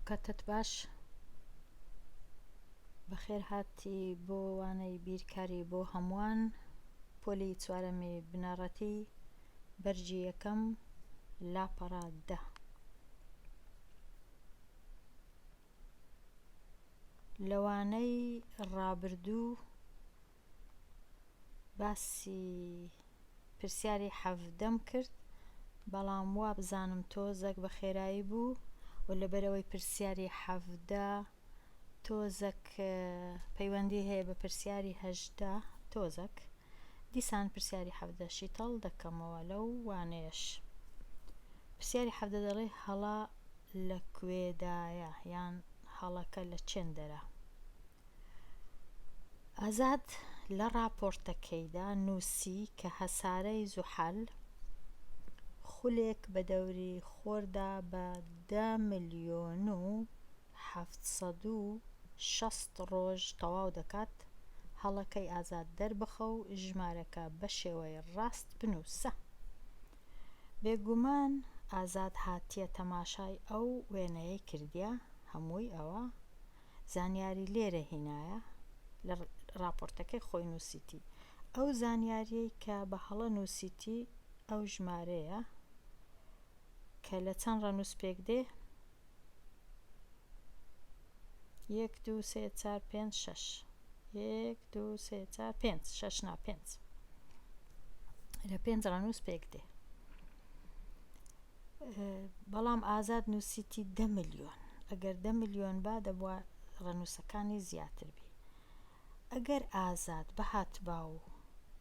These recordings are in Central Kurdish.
کاتت باش بەخێر هاتی بۆ وانەی بیرکاری بۆ هەمووان. پۆلی چوارەمی بنەڕەتی بەرجی یەکەم لاپەڕا 10. لەوانەی ڕابردوو باسی پرسیاری 17م کرد، بەڵام وا بزانم تۆزێک بە خێرایی بوو و لەبەرەوەی پرسیاری 17 تۆزێک پەیوەندی هەیە بە پرسیاری 18 تۆزێک دیسان پرسیاری 17شی تەڵ دەکەمەوە. لەو وانەیەش پرسیاری 17 دەڵێ هەڵا لەکوێدایە یان هەڵەکە لە چێندەرە. ئازاد لە راپۆرتەکەیدا نووسی کە هەسارەی زوحەل خولێک بە دەوری خۆردا بە 10,760 ڕۆژ تەواو دەکات. هەڵەکەی ئازاد دەربخە و ژمارەکە بە شێوەی ڕاست بنووسە. بێگومان ئازاد هاتیە تەماشای ئەو وێنەیەی کردیە. هەمووی ئەوە زانیاری لێرە هینایە لە راپۆرتەکەی خۆی نووسیتی. ئەو زانیاریەی کە بە هەڵە نووسیتی ئەو ژمارەیە کە لە چەند ڕەنووس پێک دێ 1 2 3 4 5 6 1 2 3 4 5 6 نا 5 لە 5 ڕەنووس پێک دێ. بەڵام ئازاد نووسیتی 10 ملیۆن. ئەگەر 10 ملیۆن با دەبووە ڕەنووسەکانی زیاتر بی. ئەگەر ئازاد بەهات با و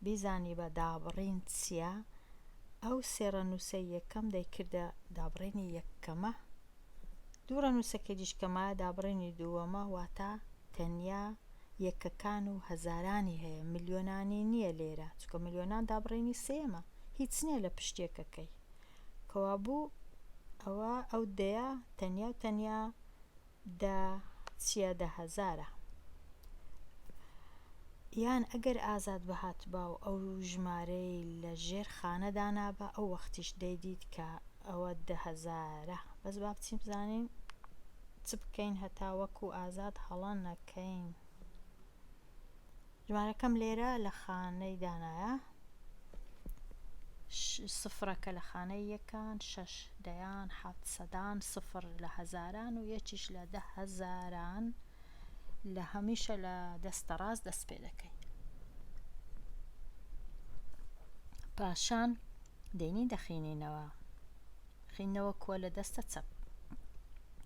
بیزانی بە دابڕین چییە، ئەو سێ ڕەنووسەی یەکەم دەیکردە دابڕینی یەکەمە، دوو ڕەنووسەکەی دیشکەمە دابڕینی دووەمە، واتە تەنیا یەکەکان و هەزارانی هەیە، ملیۆنانی نییە لێرە، چونکە ملیۆنان دابڕینی سێمە، هیچ نییە لە پشتێکەکەی کەوابوو ئەوە ئەو دەیە تەنیا و تەنیا چیە 10,000. یان ئەگەر ئازاد بەهات با و ئەو ژمارەی لە ژێر خانەدا نابە، ئەو وەختیش دەیدیت کە ئەوە 10,000. بەس با بچین بزانین چ بکەین هەتا وەکو ئازاد هەڵە نەکەین. ژمارەکەم لێرە لە خانەی دانایە، سفرەکە لە خانەی یەکان، 6 دەیان، 700 سفر لە هەزاران و یەکیش لە 10,000 لە هەمیشە لە دەستە ڕاست دەست پێ دەکەین. پاشان دەینی دەخینینەوە، خینەوە کووە لە دەستە چەپ،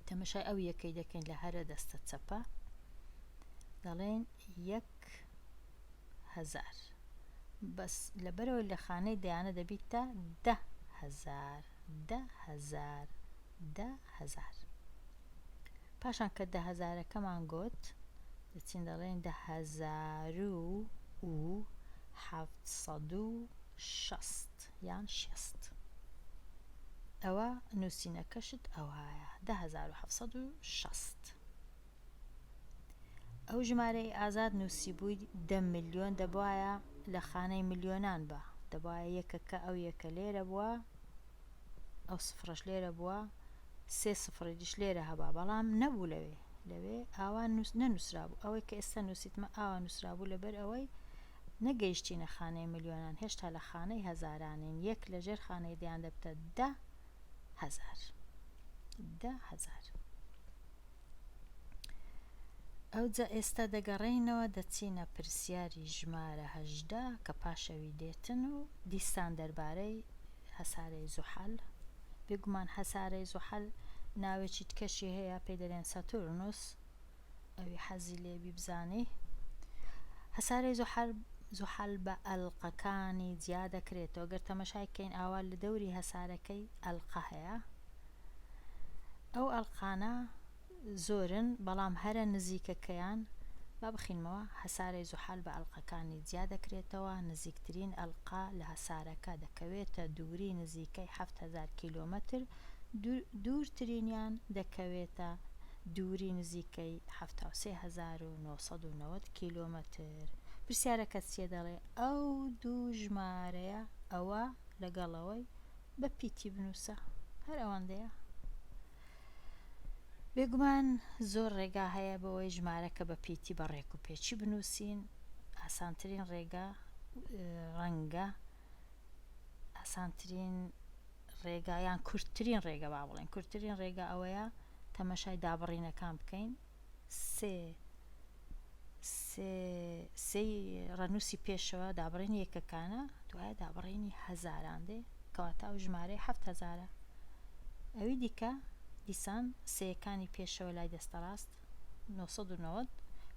تەمەشای ئەو یەکەی دەکەین لە هەرە دەستە چەپە، دەڵێن 1,000. بەس لەبەرەوەی لە خانەی دەیانە دەبیتە 10,000 10,000 10,000. پاشان کە 10,000ەکەمان گوت دەچین دەڵێن 10,760 یان 60. ئەوە نووسینەکەشت ئەوایە 10,760. ئەو ژمارەی ئازاد نووسی بووی 10 ملیۆن دەبوایە لە خانەی ملیۆنان بە، دەبوایە یەکەکە ئەو یەکە لێرە بووە، ئەو سفرەش لێرە بووە، 3 سفرەیش لێرە هەبا، بەڵام نەبوو لەوێ ئاوا نەنووسرا بوو. ئەوەی کە ئێستا نووسیتمە ئاوا نووسرا بوو لەبەر ئەوەی نەگەیشتینە خانەی ملیۆنان، هێشتا لە خانەی هەزارانین. یەک لە ژێر خانەی دەیان دەبتە 10,000 10,000. ئەوجا ئێستا دەگەڕێینەوە دەچینە پرسیاری ژمارە 18 کە پاشەوی دێتن و دیسان دەربارەی هەسارەی زوحەل. بێگومان هەسارەی زوحەل ناوێکی تکەشی هەیە، پێی دەڵێن سەتورنوس، ئەوی حەزی لێبی بزانی. هەسارەی زوحەل بە ئەلقەکانی جیا دەکرێتەوە. گەر تەمەشای بکەین ئاوا لە دەوری هەسارەکەی ئەلقە هەیە. ئەو ئەلقانە زۆرن، بەڵام هەرە نزیکەکەیان با بخینمەوە. هەسارەی زوحەل بە ئەلقەکانی جیا دەکرێتەوە. نزیکترین ئەلقە لە هەسارەکە دەکەوێتە دووری نزیکەی 7,000 کیلۆمەتر، دوورترینیان دەکەوێتە دووری نزیکەی 73,990 کیلۆمەتر. پرسیارەکە چیە دەڵێ؟ ئەو دوو ژمارەیە ئەوە لەگەڵەوەی بە پیتی بنووسە، هەر ئەوەندەیە. بێگومان زۆر ڕێگا هەیە بەوەی ژمارەکە بە پیتی بەڕێک و پێچی بنووسین. ئاسانترین ڕێگە ڕەنگە ئاسانترین ڕێگا یان کورتترین ڕێگە با بڵێن کورتترین ڕێگە ئەوەیە تەمەشای دابڕینەکان بکەین. سێ ڕەنووسی پێشەوە دابڕینی یەکەکانە، دوایە دابڕینی هەزاران دێ کەواتە ئەو ژمارەی 7000. ئەوی دیکە دیسان سێیەکانی پێشەوە لای دەستە ڕاست 990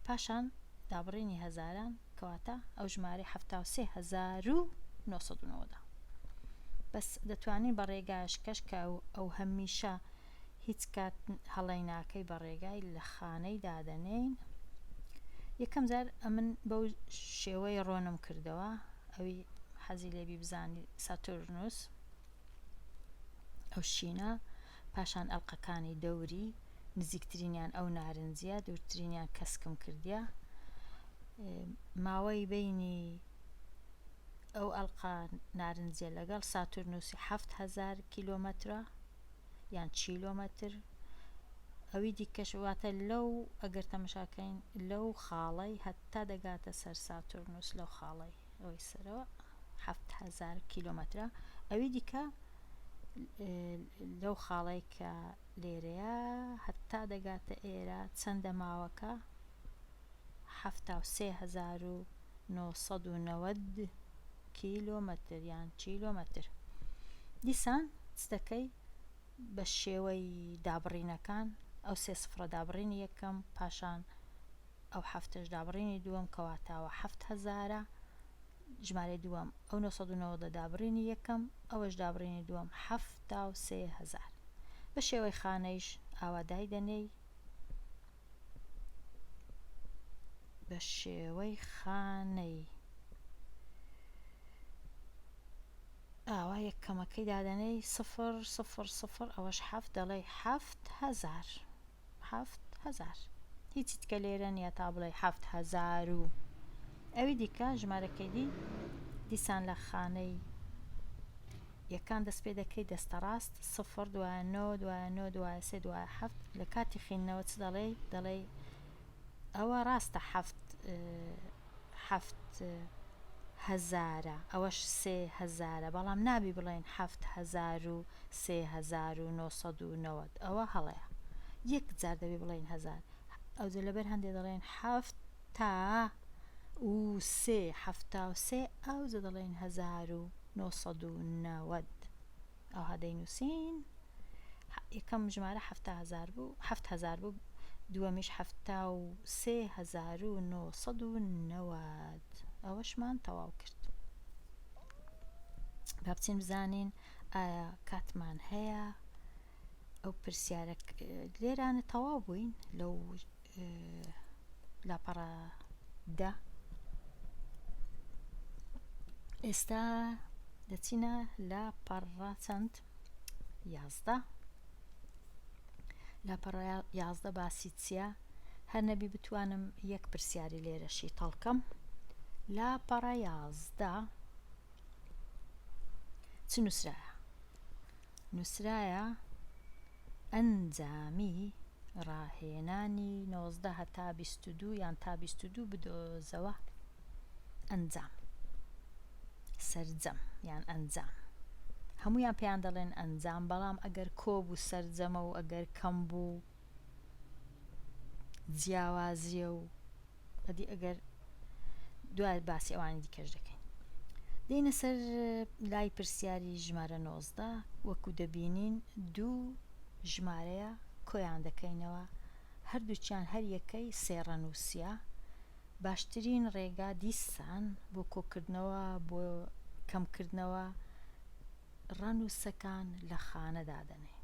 پاشان دابڕینی هەزاران کەواتە ئەو ژمارەی 73990. بەس دەتوانین بە ڕێگایشکەش کە ئەو هەمیشە هیچ کات هەڵەی ناکەی بە ڕێگای لە خانەی دادەنین. یەکەم جار ئەمن بەو شێوەی ڕۆنم کردەوە، ئەوی حەزی لێبی بزانی ساتورنوس ئەو شینە، پاشان ئەڵقەکانی دەوری نزیکترینیان ئەو نارنجیە، دوورترینیان کەسکم کردیە. ماوەی بینی ئەو ئەڵقا نارنجیە لەگەڵ ساتورنوسی 7000 کیلۆمەترە یان چیلۆمەتر. ئەوی دیکەش واتە لەو ئەگەر تەمەشاکەین لەو خاڵەی هەتا دەگاتە سەر ساتورنوس، لەو خاڵەی ئەوەی سەرەوە 7000 کیلۆمەترە. ئەوی دیکە لەو خاڵەی کە لێرەیە هەتا دەگاتە ئێرە چەندە ماوەکە 73990 کیلۆمەتر یان چیلۆمەتر. دیسان چ دەکەی بە شێوەی دابڕینەکان ئەو سێ سفرە دابڕینی یەکەم پاشان ئەو هەفتەش دابڕینی دووەم کەواتاوە 7000 ژمارەی دووەم ئەو 990 دابڕینی یەکەم ئەوەش دابڕینی دووەم 73000. بە شێوەی خانەیش ئاوادای دەنێی بە شێوەی خانەی ئاوا یەکەمەکەی دادەنەی 000 ئەوەش 7 دەڵێ 7000 هیچیت کە لێرە نیە تا بڵێ 7000 و ئەوی دیکە ژمارەکەی دیسان لە خانەی یەکان دەست پێ دەکەی دەستە ڕاست 0 دوایە 9 دوایە 9 دوایە 3 دوایە 7 لە کاتی خینەوە چ دەڵێ ئەوە ڕاستە 7000 ئەوەش 3000 بەڵام نابی بڵێن 7390 ئەوە هەڵەیە یەک جار دەبێ بڵێن 1000 ئەوجە لەبەر هەندێ دەڵێن 7 تا و 3 ئەوجە دەڵێن 1990 ئەو هەدەی نووسین. یەکەم ژمارە 7000 بوو دووەمیش 73990 ئەوەشمان تەواو کرد. با بچین بزانین ئایا کاتمان هەیە ئەو پرسیارە لێرانە تەواو بووین لەو لاپەڕە دا. ئێستا دەچینە لاپەڕە چەند 11. لاپەڕە 11 باسی چییە؟ هەر نەبی بتوانم یەک پرسیاری لێرەشی تەڵکەم. لاپەڕە 11 چ نووسرایە ئەنجامی ڕاهێنانی 19 هەتا 22 یان تا 22 بدۆزەوە. ئەنجام سەرجەم یان ئەنجام هەمویان پێیان دەڵێن ئەنجام، بەڵام ئەگەر کۆبوو سەرجەمە و ئەگەر کەم بوو جیاوازیە و ئەدی ئەگەر دوای باسی ئەوانی دیکەش دەکەین. دێنە سەر لای پرسیاری ژمارە 19 وەکو دەبینین دوو ژمارەیە کۆیان دەکەینەوە، هەردووچیان هەر یەکەی سێڕەنووسیە. باشترین ڕێگا دیسان بۆ کۆکردنەوە بۆ کەمکردنەوە ڕەنووسەکان لە خانە دادەنێ.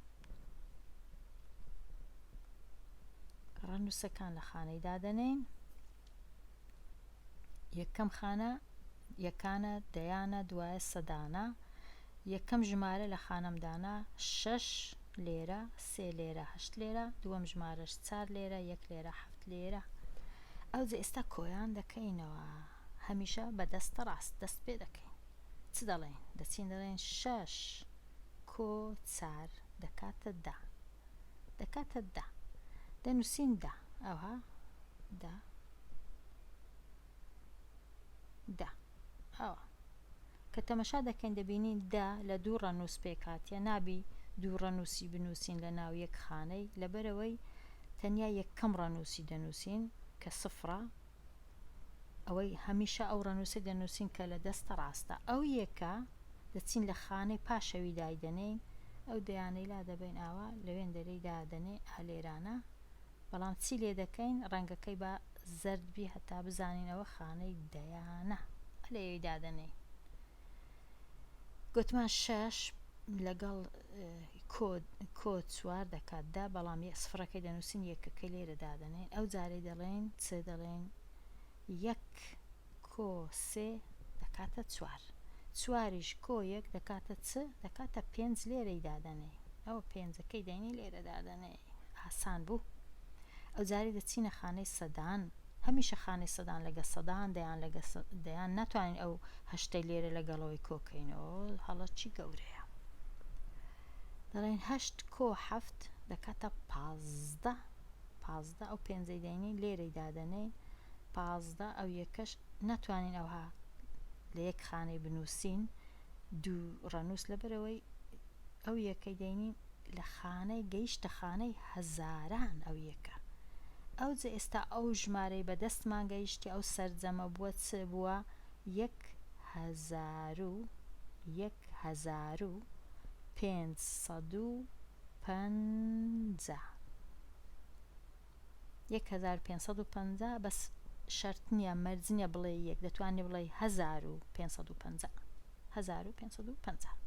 ڕەنووسەکان لە خانەی دادەنێن. یەکەم خانە یەکانە دەیانە دوایە سەدانە. یەکەم ژمارە لە خانەمدانە 6 لێرە 3 لێرە 8 لێرە، دووەم ژمارەش 4 لێرە 1 لێرە 7 لێرە. ئەوجە ئێستا کۆیان دەکەینەوە، هەمیشە بە دەستە ڕاست دەست پێ دەکەین. چ دەڵێن؟ دەچین دەڵێن 6 کۆ 4 دەکاتە 10. دەنووسین دا ئەوها دا ئەوە کە تەمەشا دەکەین دەبینین دا لە دوو ڕەنووس پێکاتە نابی دوو ڕەنووسی بنووسین لە ناو یەک خانەی لەبەرەوەی تەنیا یەکەم ڕەنووسی دەنووسین کە سفرە ئەوەی هەمیشە ئەو ڕەنووسی دەنووسین کە لە دەستە ڕاستە ئەو یەکە دەچین لە خانەی پاشەوی دایدەنێین ئەو دەیانەی لا دەبین ئاوا لەوێن دەرەی دادەنێ هەلێرانە بەڵام چی لێ دەکەین ڕەنگەکەی بە زەردبی هەتا بزانین ئەوە خانەی دەیانە لێوی دادەنێ گوتمان 6 لەگەڵ کۆد 4 دەکاتدا بەڵام سفرەکەی دەنووسین یەکەکەی لێرە دادەنێن ئەو جارەی دەڵێن چێ دەڵێن 1 کۆ 3 دەکاتە 4 چواریش کۆ 1 دەکاتە چ دەکاتە 5 لێرەی دادەنێ ئەوە پێنجەکەی دەینی لێرە دادەنێ ئاسان بوو ئەو جاری دەچینە خانەی سەدان هەمیشە خانەی سەدان لەگە سەدان دەیان ناتوانین ئەو هەشتەی لێرە لەگەڵەوەی کۆکەینەوە هەڵەکی گەورەیە دەڵێن 8 کۆ 7 دەکاتە 15 ئەو پێنجەی دەینی لێرەی دادەنێ 15 ئەو یەکەش ناتوانین ئەوها لە یەک خانەی بنووسین دوو ڕەنووس لەبەرەوەی ئەو یەکەی دەینی لە خانەی گەیشتە خانەی هەزاران ئەو یەکە ئەو جە ئێستا ئەو ژمارەی بەدەستمان گەیشتی ئەو سەرجەمە بووە چ بووە 1550 بەس شەرت نییە مەرج نییە بڵێ یەک دەتوانێت بڵێ 1550